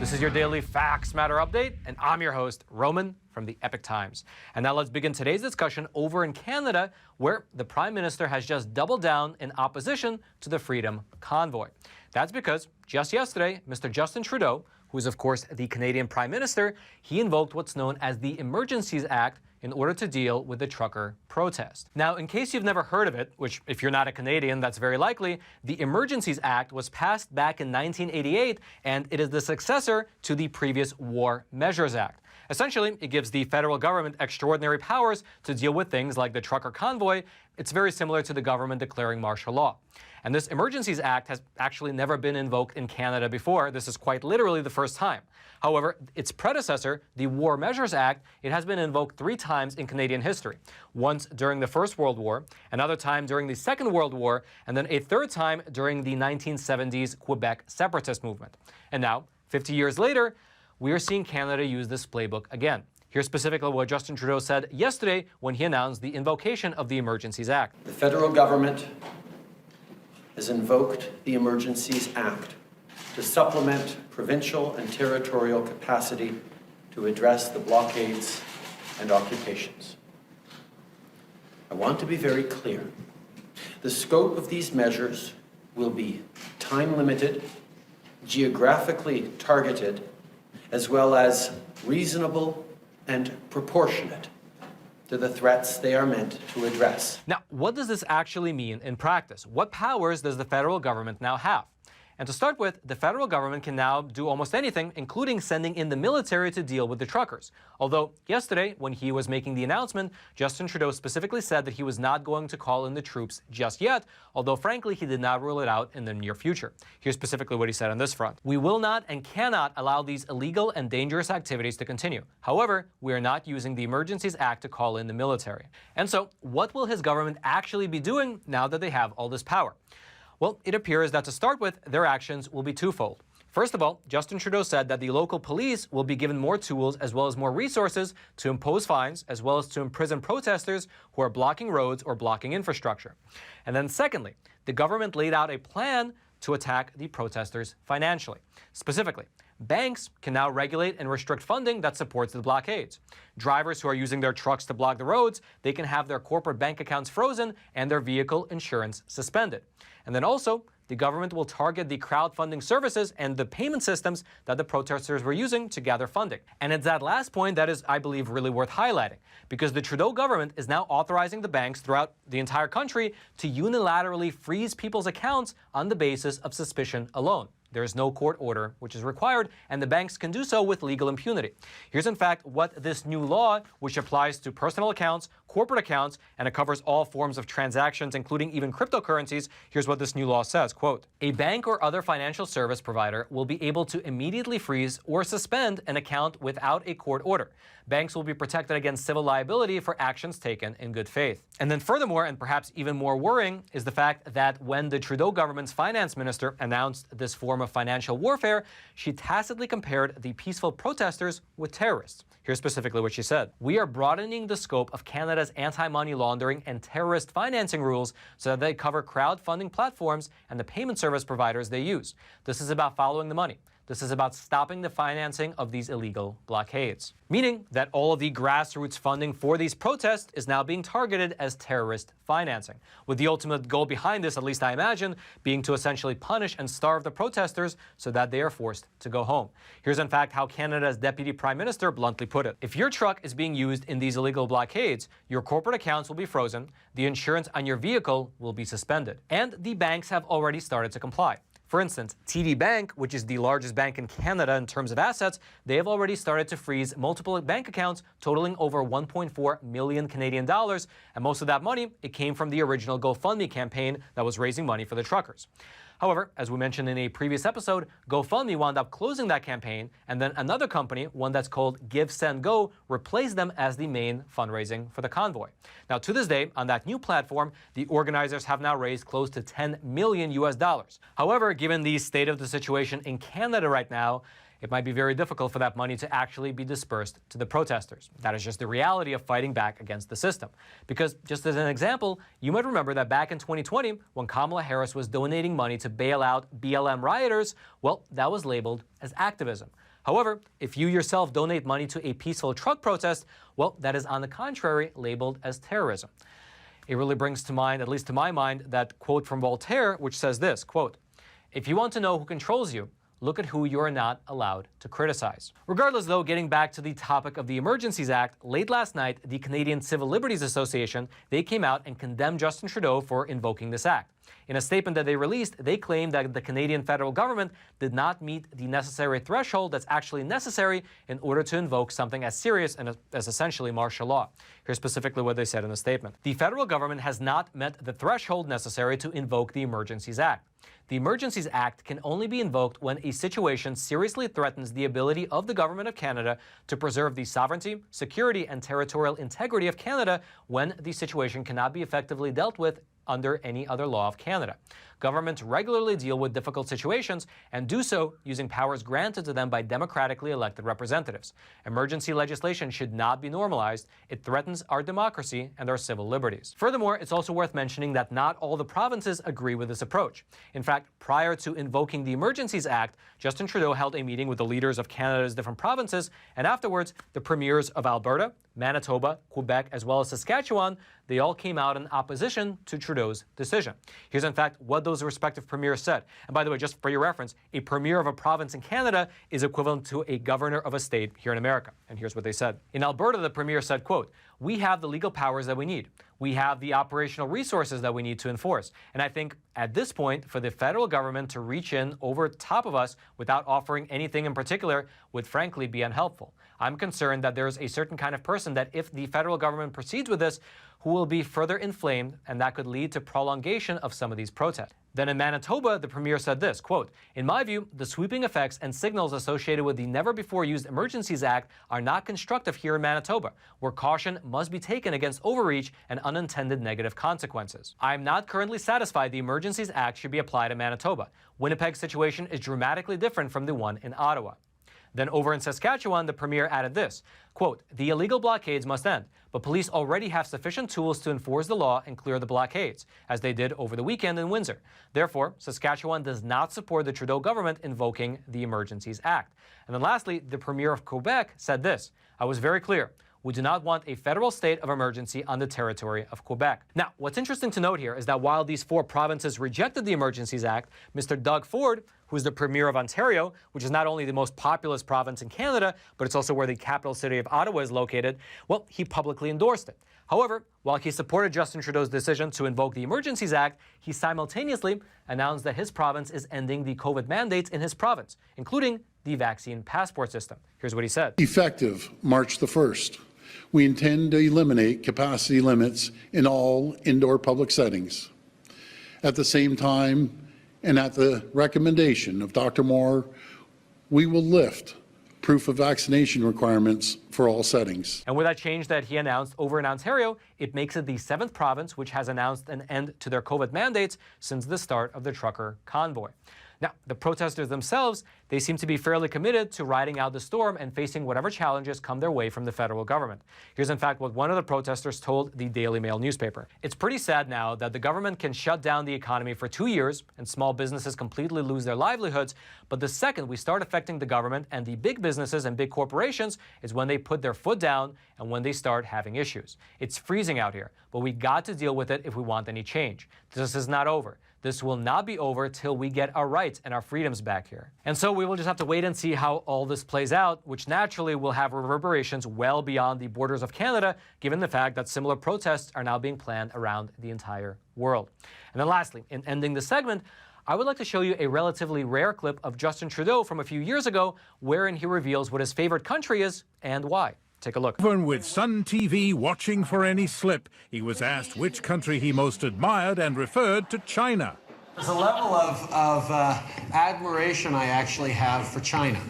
This is your daily Facts Matter update, and I'm your host, Roman from the Epoch Times. And now let's begin today's discussion over in Canada, where the Prime Minister has just doubled down in opposition to the Freedom Convoy. That's because just yesterday, Mr. Justin Trudeau, who is of course the Canadian Prime Minister, he invoked what's known as the Emergencies Act in order to deal with the trucker protest. Now, in case you've never heard of it, which if you're not a Canadian, that's very likely, the Emergencies Act was passed back in 1988, and it is the successor to the previous War Measures Act. Essentially, it gives the federal government extraordinary powers to deal with things like the trucker convoy. It's very similar to the government declaring martial law. And this Emergencies Act has actually never been invoked in Canada before. This is quite literally the first time. However, its predecessor, the War Measures Act, it has been invoked 3 times in Canadian history. Once during the First World War, another time during the Second World War, and then a 3rd time during the 1970s Quebec separatist movement. And now, 50 years later, we are seeing Canada use this playbook again. Here's specifically what Justin Trudeau said yesterday when he announced the invocation of the Emergencies Act. The federal government has invoked the Emergencies Act to supplement provincial and territorial capacity to address the blockades and occupations. I want to be very clear. The scope of these measures will be time-limited, geographically targeted, as well as reasonable and proportionate to the threats they are meant to address. Now, what does this actually mean in practice? What powers does the federal government now have? And to start with, the federal government can now do almost anything, including sending in the military to deal with the truckers. Although yesterday, when he was making the announcement, Justin Trudeau specifically said that he was not going to call in the troops just yet, although frankly, he did not rule it out in the near future. Here's specifically what he said on this front. We will not and cannot allow these illegal and dangerous activities to continue. However, we are not using the Emergencies Act to call in the military. And so, what will his government actually be doing now that they have all this power? Well, it appears that to start with, their actions will be twofold. First of all, Justin Trudeau said that the local police will be given more tools as well as more resources to impose fines as well as to imprison protesters who are blocking roads or blocking infrastructure. And then secondly, the government laid out a plan to attack the protesters financially. Specifically, banks can now regulate and restrict funding that supports the blockades. Drivers who are using their trucks to block the roads, they can have their corporate bank accounts frozen and their vehicle insurance suspended. And then also, the government will target the crowdfunding services and the payment systems that the protesters were using to gather funding. And it's that last point that is, I believe, really worth highlighting, because the Trudeau government is now authorizing the banks throughout the entire country to unilaterally freeze people's accounts on the basis of suspicion alone. There is no court order which is required, and the banks can do so with legal impunity. Here's in fact what this new law, which applies to personal accounts, corporate accounts, and it covers all forms of transactions, including even cryptocurrencies. Here's what this new law says, quote, "A bank or other financial service provider will be able to immediately freeze or suspend an account without a court order. Banks will be protected against civil liability for actions taken in good faith." And then furthermore, and perhaps even more worrying, is the fact that when the Trudeau government's finance minister announced this form of financial warfare, she tacitly compared the peaceful protesters with terrorists. Here's specifically what she said. "We are broadening the scope of Canada's anti-money laundering and terrorist financing rules so that they cover crowdfunding platforms and the payment service providers they use. This is about following the money. This is about stopping the financing of these illegal blockades." Meaning that all of the grassroots funding for these protests is now being targeted as terrorist financing, with the ultimate goal behind this, at least I imagine, being to essentially punish and starve the protesters so that they are forced to go home. Here's in fact how Canada's Deputy Prime Minister bluntly put it. "If your truck is being used in these illegal blockades, your corporate accounts will be frozen, the insurance on your vehicle will be suspended." And the banks have already started to comply. For instance, TD Bank, which is the largest bank in Canada in terms of assets, they have already started to freeze multiple bank accounts totaling over 1.4 million Canadian dollars, and most of that money, it came from the original GoFundMe campaign that was raising money for the truckers. However, as we mentioned in a previous episode, GoFundMe wound up closing that campaign, and then another company, one that's called Give, Send, Go, replaced them as the main fundraising for the convoy. Now, to this day, on that new platform, the organizers have now raised close to $10 million US. However, given the state of the situation in Canada right now, it might be very difficult for that money to actually be dispersed to the protesters. That is just the reality of fighting back against the system. Because, just as an example, you might remember that back in 2020, when Kamala Harris was donating money to bail out BLM rioters, well, that was labeled as activism. However, if you yourself donate money to a peaceful truck protest, well, that is on the contrary labeled as terrorism. It really brings to mind, at least to my mind, that quote from Voltaire, which says this, quote, "If you want to know who controls you, look at who you are not allowed to criticize." Regardless, though, getting back to the topic of the Emergencies Act, late last night, the Canadian Civil Liberties Association, they came out and condemned Justin Trudeau for invoking this act. In a statement that they released, they claimed that the Canadian federal government did not meet the necessary threshold that's actually necessary in order to invoke something as serious and as essentially martial law. Here's specifically what they said in the statement. The federal government has not met the threshold necessary to invoke the Emergencies Act. The Emergencies Act can only be invoked when a situation seriously threatens the ability of the Government of Canada to preserve the sovereignty, security, and territorial integrity of Canada when the situation cannot be effectively dealt with under any other law of Canada. Governments regularly deal with difficult situations and do so using powers granted to them by democratically elected representatives. Emergency legislation should not be normalized. It threatens our democracy and our civil liberties. Furthermore, it's also worth mentioning that not all the provinces agree with this approach. In fact, prior to invoking the Emergencies Act, Justin Trudeau held a meeting with the leaders of Canada's different provinces, and afterwards, the premiers of Alberta, Manitoba, Quebec, as well as Saskatchewan, they all came out in opposition to Trudeau's decision. Here's in fact what those respective premiers said. And by the way, just for your reference, a premier of a province in Canada is equivalent to a governor of a state here in America. And here's what they said. In Alberta, the premier said, quote, "We have the legal powers that we need. We have the operational resources that we need to enforce. And I think at this point, for the federal government to reach in over top of us without offering anything in particular would frankly be unhelpful. I'm concerned that there's a certain kind of person that if the federal government proceeds with this, who will be further inflamed, and that could lead to prolongation of some of these protests." Then in Manitoba, the premier said this, quote, "In my view, the sweeping effects and signals associated with the never-before-used Emergencies Act are not constructive here in Manitoba, where caution must be taken against overreach and unintended negative consequences. I am not currently satisfied the Emergencies Act should be applied in Manitoba. Winnipeg's situation is dramatically different from the one in Ottawa." Then over in Saskatchewan, the premier added this, quote, "The illegal blockades must end, but police already have sufficient tools to enforce the law and clear the blockades, as they did over the weekend in Windsor. Therefore, Saskatchewan does not support the Trudeau government invoking the Emergencies Act." And then lastly, the premier of Quebec said this, "I was very clear. We do not want a federal state of emergency on the territory of Quebec." Now, what's interesting to note here is that while these four provinces rejected the Emergencies Act, Mr. Doug Ford, who is the Premier of Ontario, which is not only the most populous province in Canada, but it's also where the capital city of Ottawa is located, well, he publicly endorsed it. However, while he supported Justin Trudeau's decision to invoke the Emergencies Act, he simultaneously announced that his province is ending the COVID mandates in his province, including the vaccine passport system. Here's what he said. Effective March the 1st. We intend to eliminate capacity limits in all indoor public settings. At the same time, and at the recommendation of Dr. Moore, we will lift proof of vaccination requirements for all settings. And with that change that he announced over in Ontario, it makes it the 7th province which has announced an end to their COVID mandates since the start of the trucker convoy. Now, the protesters themselves, they seem to be fairly committed to riding out the storm and facing whatever challenges come their way from the federal government. Here's in fact what one of the protesters told the Daily Mail newspaper. "It's pretty sad now that the government can shut down the economy for 2 years and small businesses completely lose their livelihoods, but the second we start affecting the government and the big businesses and big corporations is when they put their foot down and when they start having issues. It's freezing out here, but we got to deal with it if we want any change. This is not over. This will not be over till we get our rights and our freedoms back here." And so we will just have to wait and see how all this plays out, which naturally will have reverberations well beyond the borders of Canada, given the fact that similar protests are now being planned around the entire world. And then lastly, in ending the segment, I would like to show you a relatively rare clip of Justin Trudeau from a few years ago, wherein he reveals what his favorite country is and why. Take a look. Even with Sun TV watching for any slip, he was asked which country he most admired and referred to China. There's a level of admiration I actually have for China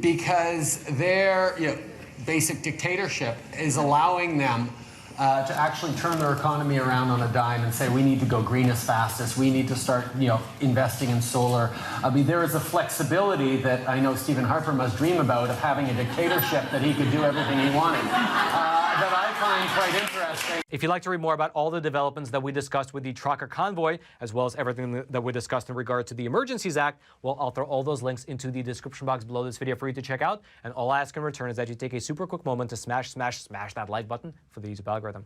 because their basic dictatorship is allowing them to actually turn their economy around on a dime and say we need to go green as fastest, we need to start investing in solar. I mean, there is a flexibility that I know Stephen Harper must dream about of having a dictatorship that he could do everything he wanted. That I find quite interesting. If you'd like to read more about all the developments that we discussed with the trucker convoy, as well as everything that we discussed in regard to the Emergencies Act, well, I'll throw all those links into the description box below this video for you to check out. And all I ask in return is that you take a super quick moment to smash that like button for the YouTube algorithm.